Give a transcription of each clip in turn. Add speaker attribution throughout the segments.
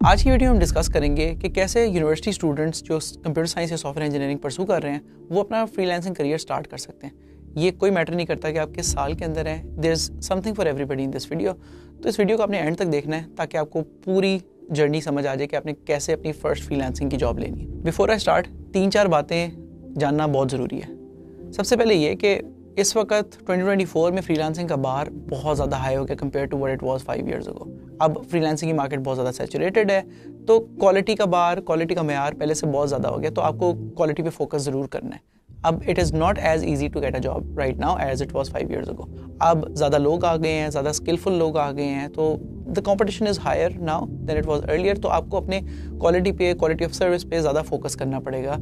Speaker 1: आज की वीडियो में हम डिस्कस करेंगे कि कैसे यूनिवर्सिटी स्टूडेंट्स जो कंप्यूटर साइंस या सॉफ्टवेयर इंजीनियरिंग परसू कर रहे हैं वो अपना फ्रीलांसिंग करियर स्टार्ट कर सकते हैं। ये कोई मैटर नहीं करता कि आप किस साल के अंदर हैं, there is something for everybody in this video. तो इस वीडियो को आपने एंड तक देखना है ताकि आपको पूरी जर्नी समझ आ जाए कि आपने कैसे अपनी फर्स्ट फ्रीलांसिंग की जॉब लेनी है। बिफोर आई स्टार्ट 3-4 बातें जानना बहुत ज़रूरी है। सबसे पहले ये कि इस वक्त 2024 में फ्रीलांसिंग का बार बहुत ज़्यादा हाई हो गया compare to what it was 5 years ago। अब फ्रीलांसिंग की मार्केट बहुत ज़्यादा सैचुरेटेड है, तो क्वालिटी का म्यार पहले से बहुत ज़्यादा हो गया, तो आपको क्वालिटी पे फोकस ज़रूर करना है। अब it is not as easy to get a job right now as it was 5 years ago। अब ज़्यादा लोग आ गए हैं, ज़्यादा स्किलफुल लोग आ गए हैं, तो the competition is higher now than it was earlier. तो आपको अपने क्वालिटी ऑफ सर्विस पे ज़्यादा फोकस करना पड़ेगा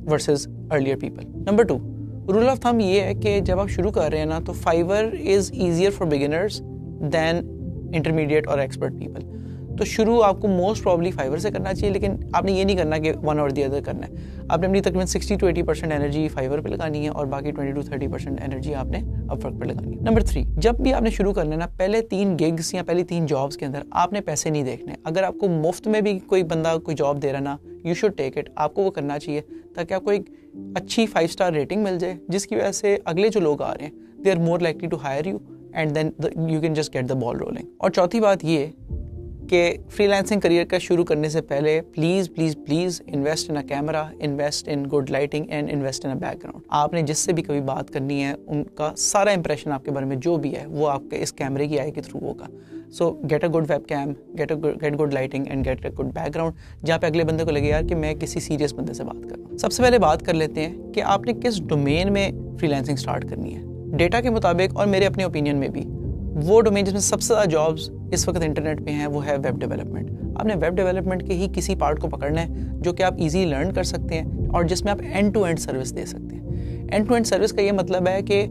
Speaker 1: versus earlier people. Number 2, rule of thumb ये है कि जब आप शुरू कर रहे हैं ना, तो Fiverr is easier for beginners than intermediate और एक्सपर्ट पीपल। तो शुरू आपको मोस्ट प्रॉब्ली फाइवर से करना चाहिए, लेकिन आपने ये नहीं करना कि वन और दी अदर करना है। आपने अपनी तकरीबन 60 to 80% एनर्जी फाइवर पे लगानी है और बाकी 20 to 30% एनर्जी आपने अपवर्क पे लगानी है। नंबर 3, जब भी आपने शुरू करना है ना, पहले 3 गिग्स या पहली 3 जॉब्स के अंदर आपने पैसे नहीं देखने। अगर आपको मुफ्त में भी कोई बंदा कोई जॉब दे रहा ना, यू शुड टेक इट। आपको वो करना चाहिए ताकि आपको एक अच्छी 5 star रेटिंग मिल जाए, जिसकी वजह से अगले जो लोग आ रहे हैं they are more likely to hire you and then you can just get the ball rolling. और चौथी बात ये कि फ्रीलांसिंग करियर का शुरू करने से पहले please invest in a camera, invest in good lighting and invest in a background. आपने जिससे भी कभी बात करनी है उनका सारा इंप्रेशन आपके बारे में जो भी है वो आपके इस कैमरे की आई के थ्रू होगा। So get a good webcam, get good lighting and get a good background, जहाँ पे अगले बंदे को लगे यार कि मैं किसी सीरियस बंदे से बात कर रहा हूँ। सबसे पहले बात कर लेते हैं कि आपने किस डोमेन में फ्रीलांसिंग स्टार्ट करनी है। डेटा के मुताबिक और मेरे अपने ओपिनियन में भी वो डोमेन जिसमें सबसे ज़्यादा जॉब्स इस वक्त इंटरनेट पे हैं वो है वेब डेवलपमेंट। आपने वेब डेवलपमेंट के ही किसी पार्ट को पकड़ना है जो कि आप इजीली लर्न कर सकते हैं और जिसमें आप एंड टू एंड सर्विस दे सकते हैं। एंड टू एंड सर्विस का ये मतलब है कि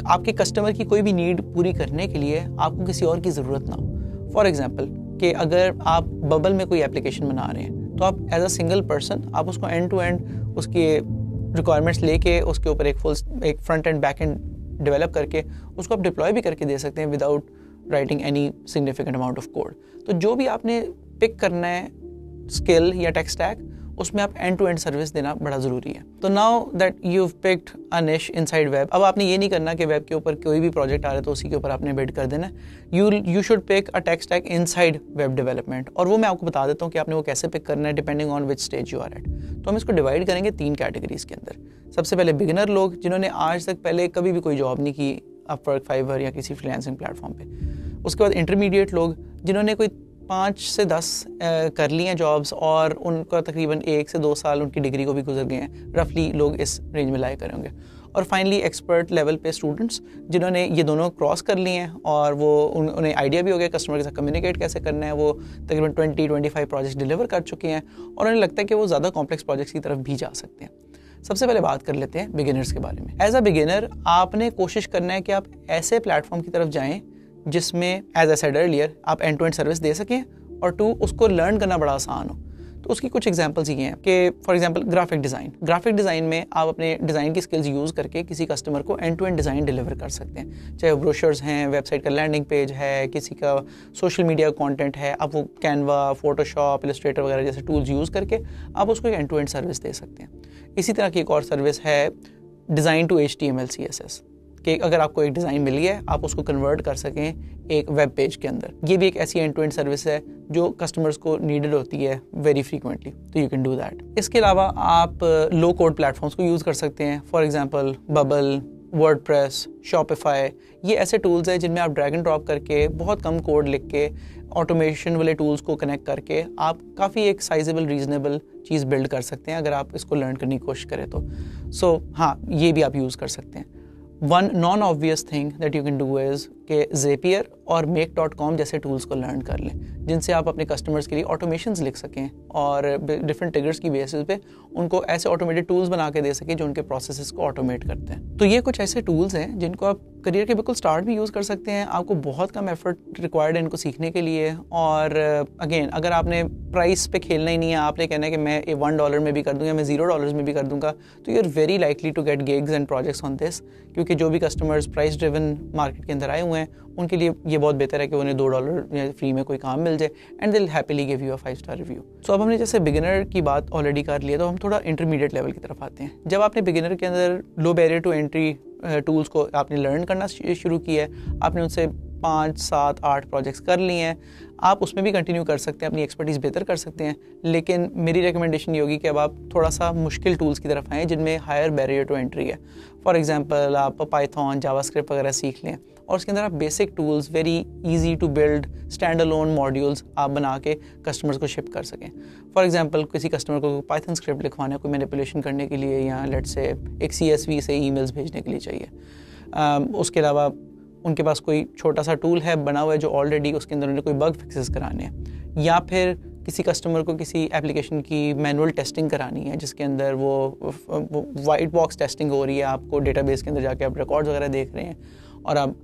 Speaker 1: आपके कस्टमर की कोई भी नीड पूरी करने के लिए आपको किसी और की ज़रूरत ना हो। फॉर एग्जाम्पल कि अगर आप बबल में कोई एप्लीकेशन बना रहे हैं तो आप एज अ सिंगल पर्सन आप उसको एंड टू एंड उसके रिक्वायरमेंट्स लेके उसके ऊपर एक front end back and develop करके उसको आप डिप्लॉय भी करके दे सकते हैं without writing any significant amount of code. तो जो भी आपने पिक करना है स्किल या टेक स्टैक, उसमें आप एंड टू एंड सर्विस देना बड़ा ज़रूरी है। तो now that you have picked अ निश इनसाइड वेब, अब आपने ये नहीं करना कि वेब के ऊपर कोई भी प्रोजेक्ट आ रहा है तो उसी के ऊपर आपने बिल्ड कर देना है। You should pick a tech stack inside web development, और वो मैं आपको बता देता हूँ कि आपने वो कैसे पिक करना है depending on which stage you are at. तो हम इसको डिवाइड करेंगे 3 कैटेगरीज के अंदर। सबसे पहले बिगिनर लोग जिन्होंने आज तक पहले कभी भी कोई जॉब नहीं की अपवर्क, फाइवर या किसी फ्रीलांसिंग प्लेटफॉर्म पे। उसके बाद इंटरमीडिएट लोग जिन्होंने कोई 5 से 10 कर ली हैं जॉब्स और उनका तकरीबन 1 से 2 साल उनकी डिग्री को भी गुजर गए हैं, रफली लोग इस रेंज में लाए करेंगे। और फाइनली एक्सपर्ट लेवल पे स्टूडेंट्स जिन्होंने ये दोनों क्रॉस कर लिए हैं और वो उन्हें आइडिया भी हो गया कस्टमर के साथ कम्युनिकेट कैसे करना है। वो तकरीबन 20-25 प्रोजेक्ट्स डिलीवर कर चुके हैं और उन्हें लगता है कि वो ज़्यादा कॉम्प्लेक्स प्रोजेक्ट्स की तरफ भी जा सकते हैं। सबसे पहले बात कर लेते हैं बिगिनर्स के बारे में। एज अ बिगिनर आपने कोशिश करना है कि आप ऐसे प्लेटफॉर्म की तरफ जाएं जिसमें एज आई सेड अर्लियर आप एंड टू एंड सर्विस दे सकें और 2 उसको लर्न करना बड़ा आसान हो। तो उसकी कुछ एग्जांपल्स ये हैं कि फॉर एग्जांपल ग्राफिक डिज़ाइन में आप अपने डिज़ाइन की स्किल्स यूज़ करके किसी कस्टमर को end to end design deliver कर सकते हैं। चाहे वो ब्रोशर्स हैं, वेबसाइट का लैंडिंग पेज है, किसी का सोशल मीडिया कंटेंट है, आप वो कैनवा, फोटोशॉप, इलस्ट्रेटर वगैरह जैसे टूल्स यूज़ करके आप उसको एक एंड टू एंड सर्विस दे सकते हैं। इसी तरह की एक और सर्विस है डिज़ाइन टू HTML CSS, कि अगर आपको एक डिज़ाइन मिली है आप उसको कन्वर्ट कर सकें एक वेब पेज के अंदर। ये भी एक ऐसी एंड टू एंड सर्विस है जो कस्टमर्स को नीडेड होती है वेरी फ्रीक्वेंटली, तो यू कैन डू दैट। इसके अलावा आप लो कोड प्लेटफॉर्म्स को यूज़ कर सकते हैं। For example bubble, WordPress, Shopify, ये ऐसे टूल्स हैं जिनमें आप ड्रैग एंड ड्रॉप करके बहुत कम कोड लिख के ऑटोमेशन वाले टूल्स को कनेक्ट करके आप काफ़ी एक साइजेबल रीजनेबल चीज़ बिल्ड कर सकते हैं अगर आप इसको लर्न करने की कोशिश करें तो। सो हाँ, ये भी आप यूज़ कर सकते हैं। One non obvious thing that you can do is कि Zapier और Make.com जैसे टूल्स को लर्न कर लें जिनसे आप अपने कस्टमर्स के लिए ऑटोमेशंस लिख सकें और डिफरेंट ट्रिगर्स की बेसिस पे उनको ऐसे ऑटोमेटेड टूल्स बना के दे सकें जो उनके प्रोसेसेस को ऑटोमेट करते हैं। तो ये कुछ ऐसे टूल्स हैं जिनको आप करियर के बिल्कुल स्टार्ट भी यूज़ कर सकते हैं। आपको बहुत कम एफर्ट रिक्वायर्ड है इनको सीखने के लिए। और अगेन अगर आपने प्राइस पे खेलना ही नहीं है, आपने कहना है कि मैं $1 में भी कर दूंगा, मैं $0 में भी कर दूंगा, तो you are very likely to get gigs and projects on this, क्योंकि जो भी कस्टमर्स प्राइस ड्रिवन मार्केट के अंदर आए हुए हैं हैं उनके लिए ये बहुत बेहतर है कि उन्हें $2 फ्री में कोई काम मिल जाए and they will happily give you a 5 star review. So अब हमने जैसे बिगिनर की बात ऑलरेडी कर लिया, तो हम थोड़ा इंटरमीडिएट लेवल की तरफ आते हैं। जब आपने बिगिनर के अंदर लो बैरियर टू एंट्री टूल्स को आपने लर्न करना शुरू किया है, आपने उनसे 5, 7, 8 प्रोजेक्ट्स कर लिए हैं, आप उसमें भी कंटिन्यू कर सकते हैं, अपनी एक्सपर्टीज़ बेहतर कर सकते हैं। लेकिन मेरी रिकमेंडेशन ये होगी कि अब आप थोड़ा सा मुश्किल टूल्स की तरफ आएँ जिनमें हायर बैरियर टू एंट्री है। फॉर एग्जांपल आप पाइथन, जावास्क्रिप्ट वगैरह सीख लें और उसके अंदर आप basic tools, very easy to build stand alone modules आप बना के कस्टमर्स को शिप कर सकें। फॉर एग्जांपल किसी कस्टमर को पाइथन स्क्रिप्ट लिखवाना है कोई मैनिपुलेशन करने के लिए, या लेट्स से एक CSV से ईमेल्स भेजने के लिए चाहिए। उसके अलावा उनके पास कोई छोटा सा टूल है बना हुआ है जो ऑलरेडी उसके अंदर उन्हें कोई बग फिक्सेस कराने हैं, या फिर किसी कस्टमर को किसी एप्लीकेशन की मैनुअल टेस्टिंग करानी है जिसके अंदर वो वाइट बॉक्स टेस्टिंग हो रही है, आपको डेटाबेस के अंदर जाके आप रिकॉर्ड्स वगैरह देख रहे हैं और आप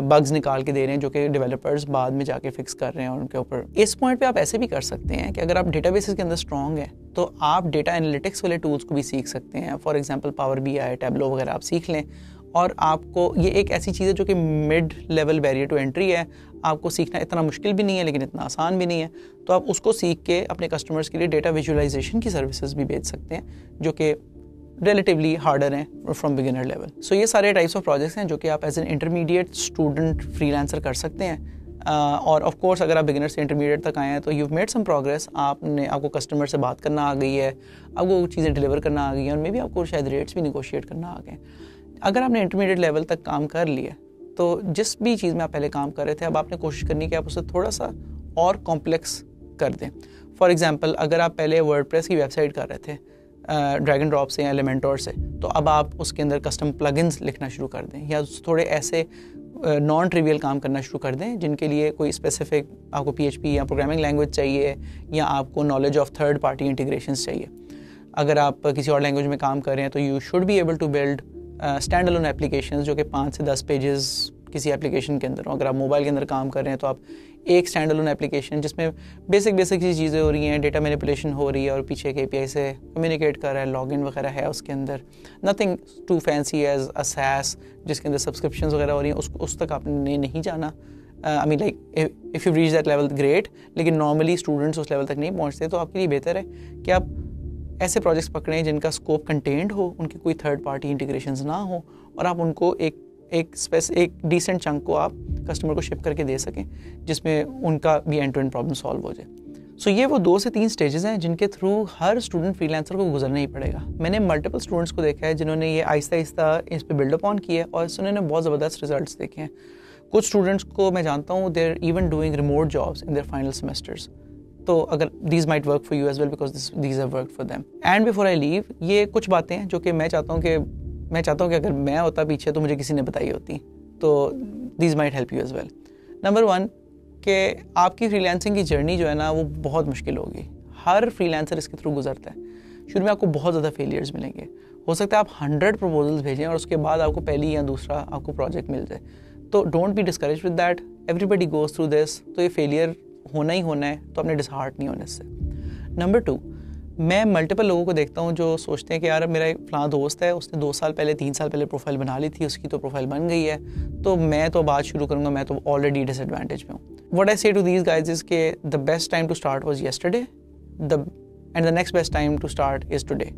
Speaker 1: बग्स निकाल के दे रहे हैं जो कि डेवलपर्स बाद में जाके फिक्स कर रहे हैं और उनके ऊपर। इस पॉइंट पे आप ऐसे भी कर सकते हैं कि अगर आप डेटाबेसेस के अंदर स्ट्रॉन्ग हैं तो आप डेटा एनालिटिक्स वाले टूल्स को भी सीख सकते हैं। For example power BI, tableau वगैरह आप सीख लें और आपको ये एक ऐसी चीज़ है जो कि mid level barrier to entry है, आपको सीखना इतना मुश्किल भी नहीं है लेकिन इतना आसान भी नहीं है। तो आप उसको सीख के अपने कस्टमर्स के लिए डेटा विजुअलाइजेशन की सर्विसेज भी बेच सकते हैं जो कि रिलेटिवली हार्डर हैं फ्रॉम बिगिनर लेवल। सो ये सारे टाइप्स ऑफ प्रोजेक्ट्स हैं जो कि आप as an intermediate student freelancer कर सकते हैं। और ऑफ कोर्स अगर आप बिगिनर से इंटरमीडिएट तक आए हैं तो यू मेड सम प्रोग्रेस, आपको कस्टमर से बात करना आ गई है, आपको चीज़ें डिलीवर करना आ गई हैं और मे बी आपको शायद रेट्स भी निगोशिएट करना आ गए। अगर आपने इंटरमीडिएट लेवल तक काम कर लिया तो जिस भी चीज़ में आप पहले काम कर रहे थे अब आपने कोशिश करनी कि आप उसे थोड़ा सा और कॉम्प्लेक्स कर दें। फॉर एग्जांपल अगर आप पहले वर्डप्रेस की वेबसाइट कर रहे थे ड्रैग एंड ड्रॉप से या एलिमेंटोर से, तो अब आप उसके अंदर कस्टम प्लगइन्स लिखना शुरू कर दें या थोड़े ऐसे नॉन ट्रिवियल काम करना शुरू कर दें जिनके लिए कोई स्पेसिफिक आपको PHP या प्रोग्रामिंग लैंग्वेज चाहिए या आपको knowledge of third party integrations चाहिए। अगर आप किसी और लैंग्वेज में काम कर रहे हैं तो you should be able to build stand alone applications जो कि 5 से 10 पेजेस किसी एप्लीकेशन के अंदर हो। अगर आप मोबाइल के अंदर काम कर रहे हैं तो आप एक स्टैंड अलोन एप्लीकेशन जिसमें बेसिक सी चीज़ें हो रही हैं, डेटा मैनिपुलेशन हो रही है और पीछे एक API से कम्युनिकेट कर रहा है, लॉगिन वगैरह है उसके अंदर, nothing too fancy as a SaaS जिसके अंदर सब्सक्रिप्शंस वगैरह हो रही हैं, उस तक आपने नहीं जाना। I mean like if you reach that level great, लेकिन नॉर्मली स्टूडेंट्स उस लेवल तक नहीं पहुँचते, तो आपके लिए बेहतर है कि आप ऐसे प्रोजेक्ट्स पकड़ें जिनका स्कोप कंटेंड हो, उनकी कोई थर्ड पार्टी इंटीग्रेशंस ना हो और आप उनको एक डिसेंट चंक को आप कस्टमर को शिप करके दे सकें जिसमें उनका भी end to end problem solve हो जाए। सो ये वो 2 से 3 स्टेजेस हैं जिनके थ्रू हर स्टूडेंट फ्रीलांसर को गुजरना ही पड़ेगा। मैंने मल्टीपल स्टूडेंट्स को देखा है जिन्होंने ये आहिस्ता आहिस्ता इस पर बिल्डअप ऑन किया है और इससे उन्होंने बहुत ज़बरदस्त रिजल्ट्स देखे हैं। कुछ स्टूडेंट्स को मैं जानता हूँ they are even doing remote jobs in their final semesters. तो अगर these might work for you as well because these have worked for them. And before I leave, ये कुछ बातें हैं जो कि मैं चाहता हूँ कि अगर मैं होता पीछे तो मुझे किसी ने बताई होती, तो these might help you as well. Number 1 कि आपकी फ्रीलांसिंग की जर्नी जो है ना वो बहुत मुश्किल होगी। हर फ्रीलांसर इसके थ्रू गुजरता है। शुरू में आपको बहुत ज़्यादा फेलियर्स मिलेंगे, हो सकता है आप 100 प्रपोजल्स भेजें और उसके बाद आपको पहली या दूसरा आपको प्रोजेक्ट मिल जाए। तो don't be discourage with that, everybody goes through this. तो ये फेलियर होना ही होना है, तो अपने डिसहार्ट नहीं होने से। नंबर 2, मैं मल्टीपल लोगों को देखता हूँ जो सोचते हैं कि यार मेरा एक फलां दोस्त है, उसने 2 साल पहले 3 साल पहले प्रोफाइल बना ली थी, उसकी तो प्रोफाइल बन गई है, तो मैं तो बात शुरू करूँगा, मैं तो ऑलरेडी डिसएडवांटेज में हूँ। What I say to these guys is के the best time to start was yesterday and the next best time to start is today.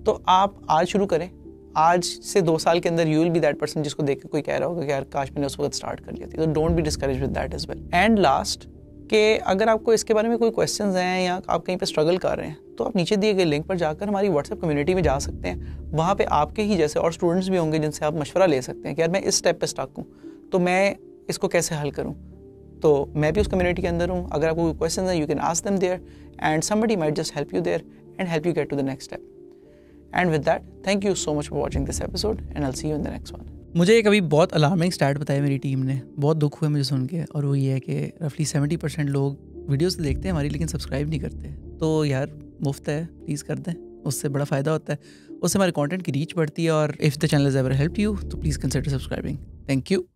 Speaker 1: तो आप आज शुरू करें। आज से 2 साल के अंदर you will be that person जिसको देख के कोई कह रहा होगा कि यार काश मैंने उस वक्त स्टार्ट कर लिया थी। तो don't be discourage with that as well. And last कि अगर आपको इसके बारे में कोई क्वेश्चंस हैं या आप कहीं पे स्ट्रगल कर रहे हैं तो आप नीचे दिए गए लिंक पर जाकर हमारी व्हाट्सएप कम्युनिटी में जा सकते हैं। वहाँ पे आपके ही जैसे और स्टूडेंट्स भी होंगे जिनसे आप मशवरा ले सकते हैं कि यार मैं इस स्टेप पे स्टक हूँ, तो मैं इसको कैसे हल करूँ। तो मैं भी उस कम्युनिटी के अंदर हूँ। अगर आपको कोई क्वेश्चन है you can ask them there and somebody might just help you there and help you get to the next step. And with that, thank you so much for watching this episode and I will see you in the next one.
Speaker 2: मुझे एक अभी बहुत alarming start बताया मेरी team ने, बहुत दुख हुआ मुझे सुन के, और वो ये है कि रफली 70% लोग वीडियोस तो देखते हैं हमारी लेकिन सब्सक्राइब नहीं करते। तो यार मुफ्त है, प्लीज़ कर दें, उससे बड़ा फ़ायदा होता है, उससे हमारे कंटेंट की रीच बढ़ती है। और if the channel is ever help you तो please consider subscribing. Thank you.